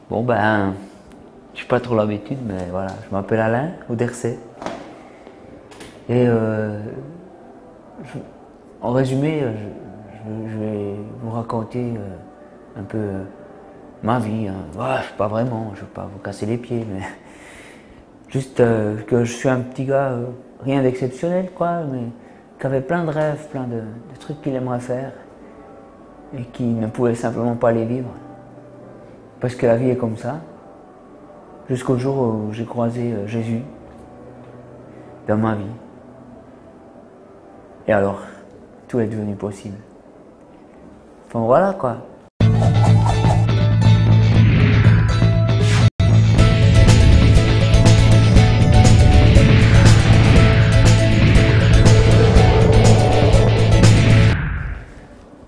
Bon ben, j'ai pas trop l'habitude, mais voilà, je m'appelle Alain Auderset. Et en résumé, je vais vous raconter un peu ma vie. Hein. Ouais, pas vraiment, je vais pas vous casser les pieds, mais juste que je suis un petit gars, rien d'exceptionnel quoi, mais qui avait plein de rêves, plein de trucs qu'il aimerait faire et qui ne pouvait simplement pas les vivre. Parce que la vie est comme ça. Jusqu'au jour où j'ai croisé Jésus dans ma vie. Et alors, tout est devenu possible. Enfin voilà quoi.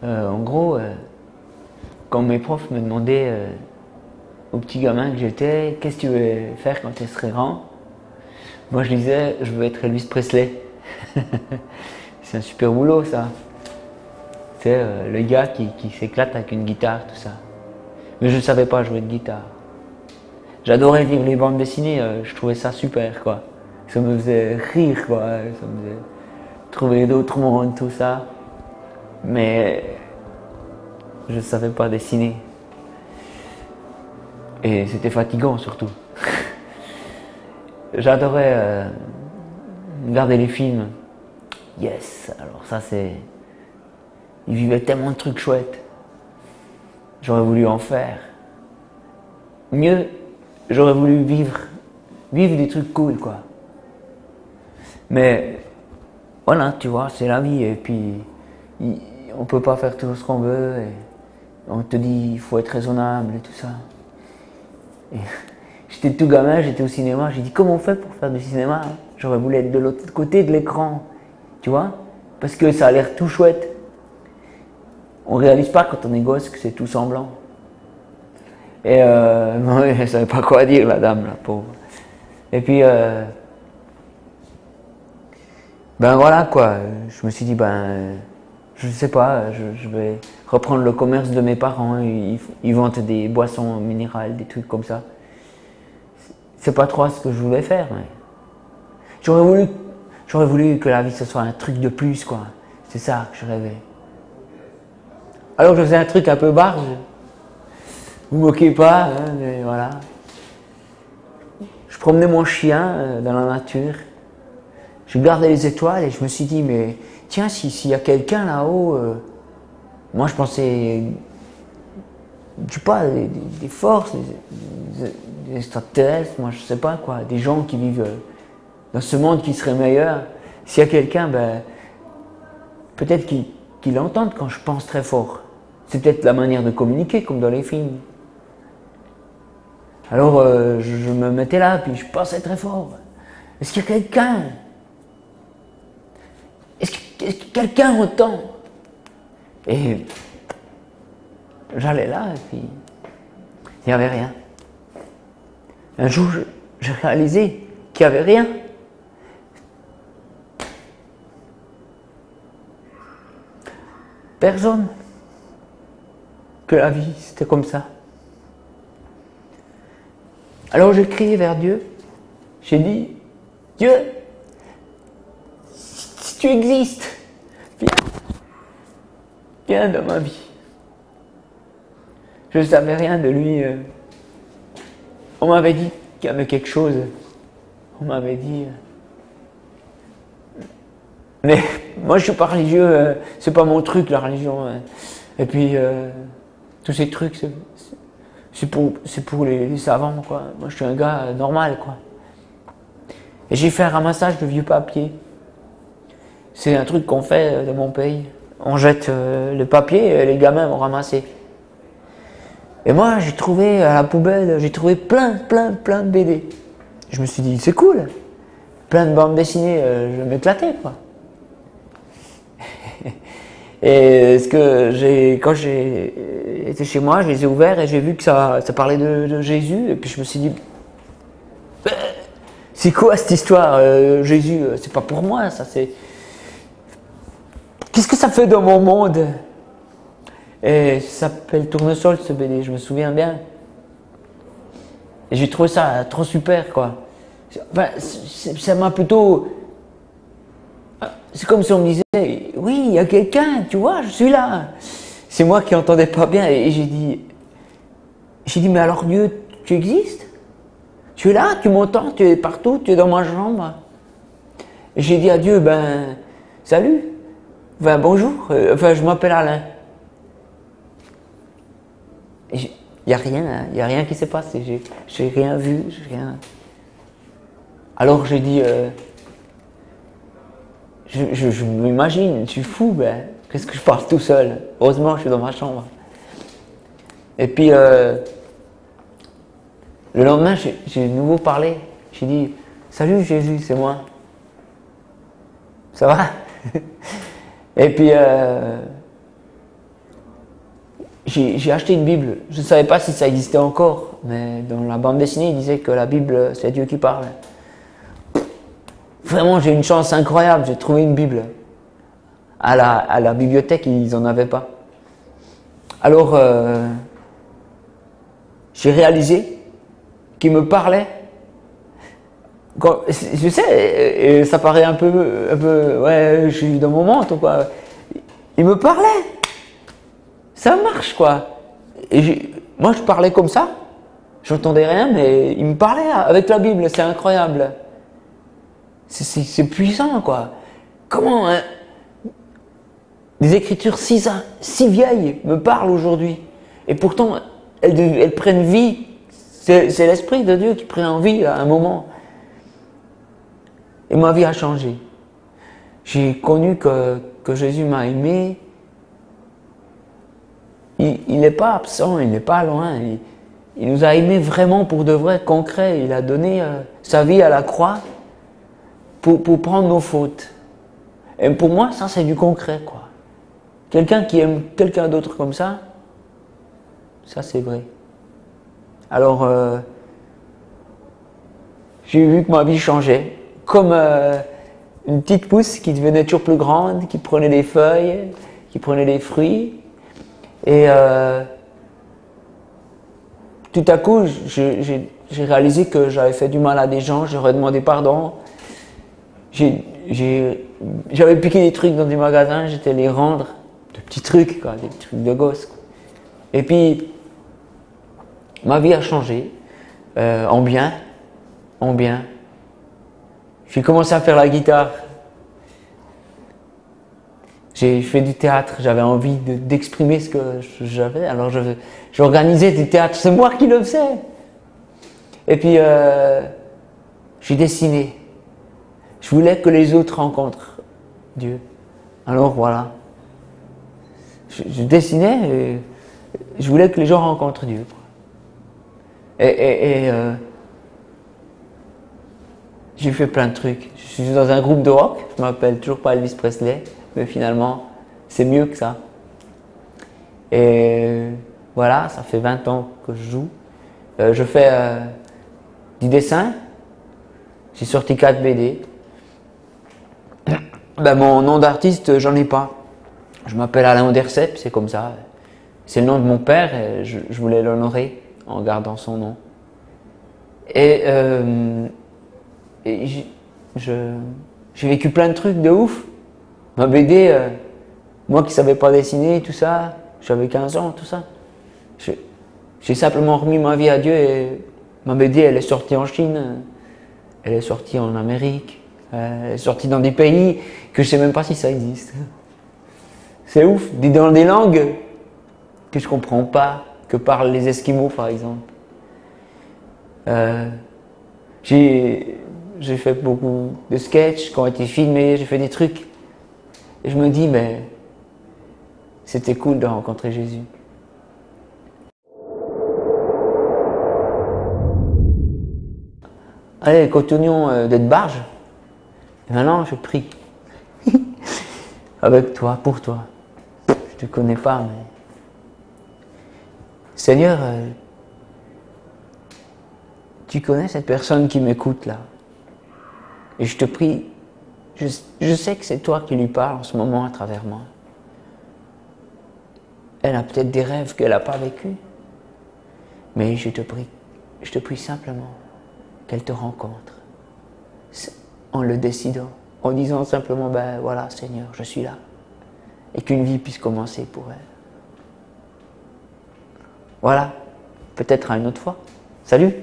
En gros, quand mes profs me demandaient au petit gamin que j'étais, qu'est-ce que tu veux faire quand tu serais grand? Moi je disais, je veux être Elvis Presley. C'est un super boulot ça. C'est le gars qui s'éclate avec une guitare, tout ça. Mais je ne savais pas jouer de guitare. J'adorais lire les bandes dessinées, je trouvais ça super quoi. Ça me faisait rire quoi, ça me faisait trouver d'autres mondes, tout ça. Mais je ne savais pas dessiner. Et c'était fatigant surtout. J'adorais regarder les films. Yes, alors ça c'est... Ils vivaient tellement de trucs chouettes. J'aurais voulu en faire. Mieux, j'aurais voulu vivre des trucs cool quoi. Mais voilà, tu vois, c'est la vie et puis on peut pas faire tout ce qu'on veut et on te dit il faut être raisonnable et tout ça. Et j'étais tout gamin, j'étais au cinéma, j'ai dit comment on fait pour faire du cinéma? J'aurais voulu être de l'autre côté de l'écran, tu vois, parce que ça a l'air tout chouette. On réalise pas quand on est gosse que c'est tout semblant. Et non, elle savait pas quoi dire la dame, la pauvre. Et puis ben voilà quoi, je me suis dit ben je sais pas, je vais reprendre le commerce de mes parents, ils vendent des boissons minérales, des trucs comme ça. C'est pas trop ce que je voulais faire, mais j'aurais voulu que la vie ce soit un truc de plus quoi. C'est ça que je rêvais. Alors je faisais un truc un peu barge. Vous moquez pas, hein, mais voilà. Je promenais mon chien dans la nature. Je regardais les étoiles et je me suis dit mais tiens s'il y a quelqu'un là-haut, moi je pensais, je sais pas, des forces, des extraterrestres, moi je sais pas quoi, des gens qui vivent dans ce monde qui serait meilleur. S'il y a quelqu'un, ben peut-être qu'il entende quand je pense très fort. C'est peut-être la manière de communiquer comme dans les films. Alors je me mettais là puis je pensais très fort. Est-ce qu'il y a quelqu'un? Est-ce que quelqu'un entend? Et j'allais là et puis il n'y avait rien. Un jour, j'ai réalisé qu'il n'y avait rien. Personne. Que la vie, c'était comme ça. Alors j'ai crié vers Dieu. J'ai dit, Dieu, si tu existes, viens dans ma vie. Je ne savais rien de lui. On m'avait dit qu'il y avait quelque chose. On m'avait dit... Mais moi je suis pas religieux, c'est pas mon truc la religion. Et puis tous ces trucs, c'est pour les savants quoi. Moi je suis un gars normal quoi. Et j'ai fait un ramassage de vieux papiers. C'est un truc qu'on fait dans mon pays. On jette le papier et les gamins vont ramasser. Et moi j'ai trouvé à la poubelle, j'ai trouvé plein de BD. Je me suis dit c'est cool, plein de bandes dessinées, je vais m'éclater quoi. Et quand j'ai été chez moi, je les ai ouverts et j'ai vu que ça parlait de Jésus. Et puis je me suis dit, c'est quoi cette histoire? Jésus, c'est pas pour moi, ça c'est... Qu'est-ce que ça fait dans mon monde? Et ça s'appelle Tournesol ce BD, je me souviens bien. Et j'ai trouvé ça trop super, quoi. Enfin, ça m'a plutôt... C'est comme si on me disait, oui, il y a quelqu'un, tu vois, je suis là. C'est moi qui entendais pas bien et j'ai dit, mais alors Dieu, tu existes? Tu es là, tu m'entends, tu es partout, tu es dans ma chambre. Et j'ai dit à Dieu, ben, salut, ben, bonjour, je m'appelle Alain. Il n'y a rien, hein, il n'y a rien qui s'est passé, j'ai rien vu, j'ai rien... Alors j'ai dit, je m'imagine, je suis fou, ben, qu'est-ce que je parle tout seul? Heureusement, je suis dans ma chambre. Et puis, le lendemain, j'ai de nouveau parlé. J'ai dit, salut Jésus, c'est moi. Ça va? Et puis, j'ai acheté une Bible. Je ne savais pas si ça existait encore, mais dans la bande dessinée, il disait que la Bible, c'est Dieu qui parle. Vraiment, j'ai une chance incroyable, j'ai trouvé une Bible. À la bibliothèque, ils n'en avaient pas. Alors, j'ai réalisé qu'il me parlait. Je sais, ça paraît un peu, ouais, je suis dans mon menton, quoi. Il me parlait. Ça marche, quoi. Et moi, je parlais comme ça. J'entendais rien, mais il me parlait avec la Bible. C'est incroyable. C'est puissant, quoi. Comment, hein, des écritures si vieilles me parlent aujourd'hui. Et pourtant, elles prennent vie. C'est l'Esprit de Dieu qui prend vie à un moment. Et ma vie a changé. J'ai connu que Jésus m'a aimé. Il n'est pas absent, il n'est pas loin. Il nous a aimés vraiment pour de vrai, concret. Il a donné sa vie à la croix pour prendre nos fautes. Et pour moi, ça, c'est du concret, quoi. Quelqu'un qui aime quelqu'un d'autre comme ça c'est vrai. Alors, j'ai vu que ma vie changeait. Comme une petite pousse qui devenait toujours plus grande, qui prenait des feuilles, qui prenait des fruits. Et tout à coup, j'ai réalisé que j'avais fait du mal à des gens, j'aurais demandé pardon. J'avais piqué des trucs dans des magasins, j'étais les rendre, de petits trucs, quoi, des trucs de gosse, quoi. Et puis, ma vie a changé, en bien. J'ai commencé à faire la guitare. J'ai fait du théâtre, j'avais envie d'exprimer ce que j'avais, alors j'organisais du théâtre, c'est moi qui le faisais. Et puis, j'ai dessiné. Je voulais que les autres rencontrent Dieu. Alors voilà. Je dessinais et je voulais que les gens rencontrent Dieu. Et j'ai fait plein de trucs. Je suis dans un groupe de rock, je m'appelle toujours pas Elvis Presley, mais finalement, c'est mieux que ça. Et voilà, ça fait 20 ans que je joue. Je fais du dessin. J'ai sorti 4 BD. Ben, mon nom d'artiste, j'en ai pas. Je m'appelle Alain Ondersep, c'est comme ça. C'est le nom de mon père et je voulais l'honorer en gardant son nom. Et j'ai vécu plein de trucs de ouf. Ma BD, moi qui savais pas dessiner, tout ça, j'avais 15 ans, tout ça. J'ai simplement remis ma vie à Dieu et ma BD, elle est sortie en Chine, elle est sortie en Amérique, elle est sortie dans des pays que je sais même pas si ça existe. C'est ouf, dans des langues que je comprends pas, que parlent les Esquimaux par exemple. J'ai fait beaucoup de sketchs qui ont été filmés, j'ai fait des trucs. Et je me dis, mais c'était cool de rencontrer Jésus. Allez, continuons d'être barge. Et maintenant, je prie. Avec toi, pour toi. Je te connais pas, mais... Seigneur, tu connais cette personne qui m'écoute là. Et je te prie, je sais que c'est toi qui lui parles en ce moment à travers moi. Elle a peut-être des rêves qu'elle n'a pas vécus. Mais je te prie je te prie simplement qu'elle te rencontre, en le décidant, en disant simplement, ben voilà Seigneur, je suis là, et qu'une vie puisse commencer pour elle. Voilà, peut-être à une autre fois. Salut!